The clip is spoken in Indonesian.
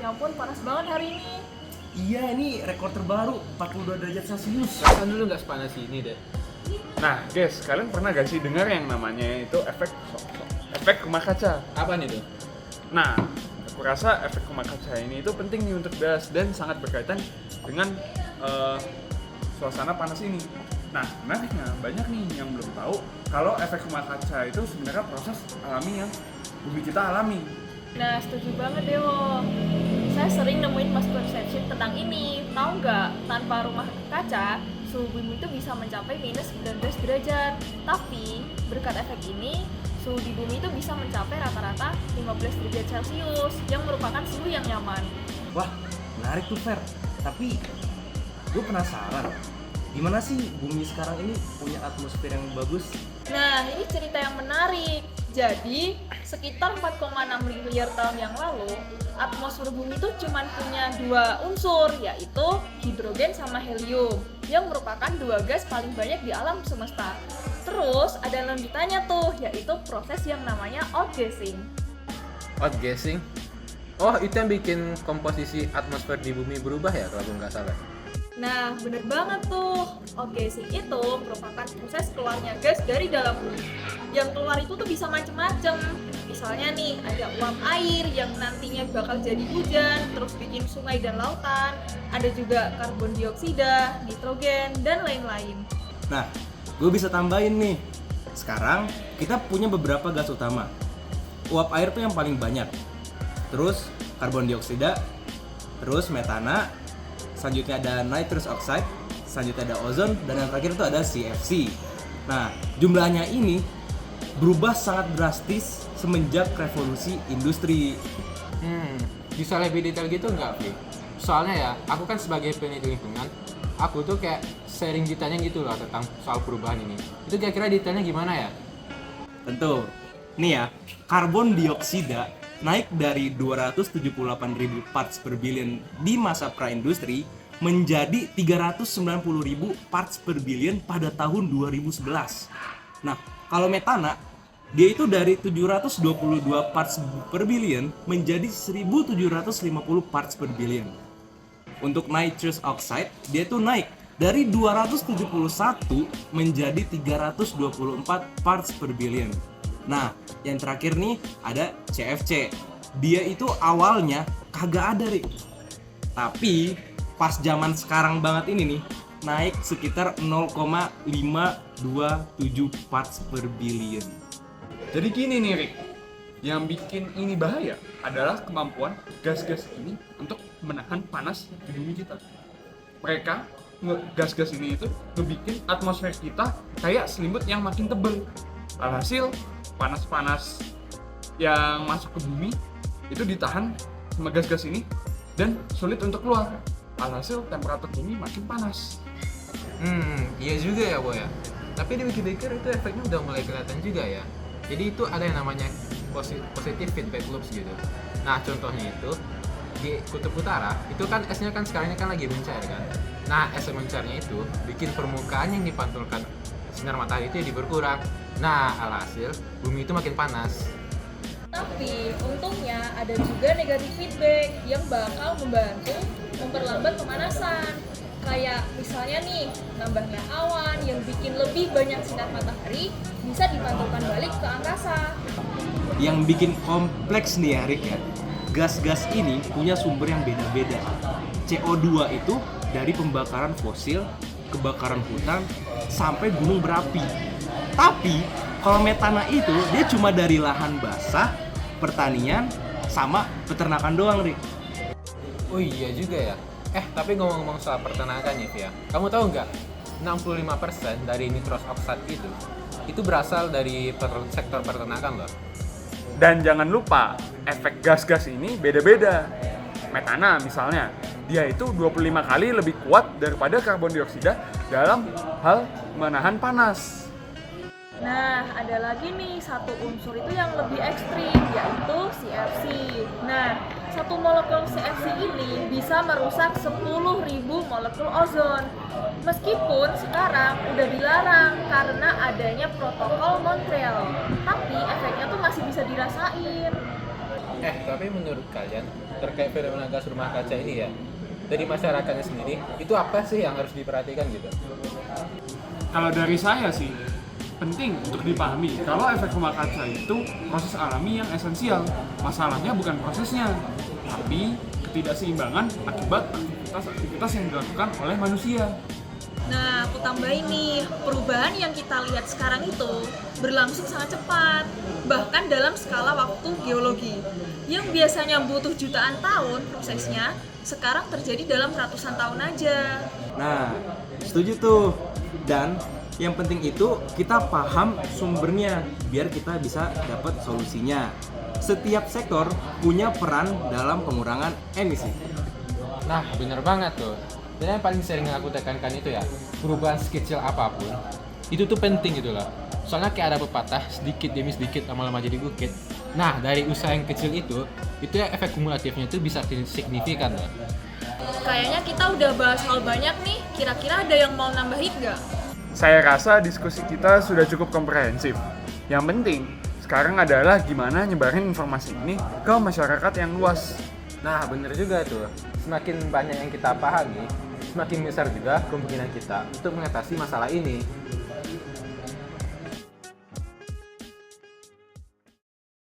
Ya ampun, panas banget hari ini. Iya, ini rekor terbaru 42 derajat Celcius. Kan dulu nggak sepanas ini deh. Nah, guys, kalian pernah gak sih dengar yang namanya itu efek rumah kaca? Apa nih tuh? Nah, aku rasa efek rumah kaca ini itu penting nih untuk dibahas dan sangat berkaitan dengan suasana panas ini. Nah, menariknya banyak nih yang belum tahu kalau efek rumah kaca itu sebenarnya proses alami yang bumi kita alami. Nah, setuju banget Dewo. Saya sering nemuin misconception tentang ini. Tahu nggak, tanpa rumah kaca, suhu bumi itu bisa mencapai minus 19 derajat. Tapi, berkat efek ini, suhu di bumi itu bisa mencapai rata-rata 15 derajat Celcius, yang merupakan suhu yang nyaman. Wah, menarik tuh Fer. Tapi gue penasaran, gimana sih bumi sekarang ini punya atmosfer yang bagus? Nah, ini cerita yang menarik. Jadi, sekitar 4,6 miliar tahun yang lalu, atmosfer bumi itu cuma punya dua unsur, yaitu hidrogen sama helium, yang merupakan dua gas paling banyak di alam semesta. Terus, ada lanjutannya tuh, yaitu proses yang namanya outgassing. Outgassing? Oh, itu yang bikin komposisi atmosfer di bumi berubah ya kalau aku nggak salah. Nah, bener banget tuh. Outgassing itu merupakan proses keluarnya gas dari dalam bumi. Yang keluar itu tuh bisa macem-macem. Misalnya nih, ada uap air yang nantinya bakal jadi hujan, terus bikin sungai dan lautan. Ada juga karbon dioksida, nitrogen, dan lain-lain. Nah, gue bisa tambahin nih. Sekarang kita punya beberapa gas utama. Uap air tuh yang paling banyak. Terus karbon dioksida, terus metana, selanjutnya ada nitrous oxide, selanjutnya ada ozon, dan yang terakhir itu ada CFC. Nah, jumlahnya ini berubah sangat drastis semenjak revolusi industri. Bisa lebih detail gitu nggak, Fi? Soalnya ya, aku kan sebagai peneliti lingkungan, aku tuh kayak sharing ditanya gitu loh tentang soal perubahan ini. Itu kira-kira detailnya gimana ya? Tentu. Nih ya, karbon dioksida naik dari 278.000 parts per billion di masa pra-industri menjadi 390.000 parts per billion pada tahun 2011. Nah, kalau metana, dia itu dari 722 parts per billion menjadi 1.750 parts per billion. Untuk nitrous oxide, dia itu naik dari 271 menjadi 324 parts per billion. Nah, yang terakhir nih ada CFC. Dia itu awalnya kagak ada, Rik. Tapi pas zaman sekarang banget ini nih, naik sekitar 0,527 parts per billion. Jadi gini nih, Rick. Yang bikin ini bahaya adalah kemampuan gas-gas ini untuk menahan panas di bumi kita. Gas-gas ini itu ngebikin atmosfer kita kayak selimut yang makin tebal. Alhasil, panas-panas yang masuk ke bumi itu ditahan sama gas-gas ini dan sulit untuk keluar. Alhasil, temperatur bumi makin panas. Iya juga ya, Boy ya. Tapi dipikir-pikir itu efeknya udah mulai kelihatan juga ya. Jadi itu ada yang namanya positive feedback loops gitu. Nah, contohnya itu di kutub utara, itu kan esnya kan sekarang ini kan lagi mencair kan. Nah, es yang mencairnya itu bikin permukaan yang dipantulkan sinar matahari itu jadi berkurang. Nah, alhasil bumi itu makin panas. Tapi untungnya ada juga negatif feedback yang bakal membantu memperlambat pemanasan. Kayak misalnya nih, nambahnya awan yang bikin lebih banyak sinar matahari bisa dipantulkan balik ke angkasa. Yang bikin kompleks nih ya, Rick ya, gas-gas ini punya sumber yang beda-beda. CO2 itu dari pembakaran fosil, kebakaran hutan, sampai gunung berapi. Tapi kalau metana itu dia cuma dari lahan basah, pertanian, sama peternakan doang, Rick. Oh iya juga ya. Tapi ngomong-ngomong soal peternakan ya, Via. Kamu tahu nggak? 65% dari nitrous oxide itu berasal dari sektor peternakan loh. Dan jangan lupa, efek gas-gas ini beda-beda. Metana misalnya, dia itu 25 kali lebih kuat daripada karbon dioksida dalam hal menahan panas. Nah, ada lagi nih satu unsur itu yang lebih ekstrim, yaitu CFC. Nah, satu molekul CFC ini bisa merusak 10.000 molekul ozon. Meskipun sekarang udah dilarang karena adanya protokol Montreal, tapi efeknya tuh masih bisa dirasain. Tapi menurut kalian terkait fenomena gas rumah kaca ini ya, dari masyarakatnya sendiri, itu apa sih yang harus diperhatikan gitu? Kalau dari saya sih, penting untuk dipahami kalau efek rumah kaca itu proses alami yang esensial. Masalahnya bukan prosesnya, tapi ketidakseimbangan akibat aktivitas yang dilakukan oleh manusia. Nah, aku tambahin nih, perubahan yang kita lihat sekarang itu berlangsung sangat cepat, bahkan dalam skala waktu geologi. Yang biasanya butuh jutaan tahun prosesnya, sekarang terjadi dalam ratusan tahun aja. Nah, setuju tuh. Dan yang penting itu kita paham sumbernya biar kita bisa dapat solusinya. Setiap sektor punya peran dalam pengurangan emisi. Nah, bener banget tuh. Dan yang paling sering aku tekankan itu ya, perubahan sekecil apapun, itu tuh penting gitu loh. Soalnya kayak ada pepatah, sedikit demi sedikit lama-lama jadi bukit. Nah, dari usaha yang kecil itu ya efek kumulatifnya itu bisa signifikan loh. Kayaknya kita udah bahas hal banyak nih, kira-kira ada yang mau nambahin nggak? Saya rasa diskusi kita sudah cukup komprehensif. Yang penting sekarang adalah gimana nyebarin informasi ini ke masyarakat yang luas. Nah, bener juga tuh. Semakin banyak yang kita pahami, semakin besar juga kemungkinan kita untuk mengatasi masalah ini.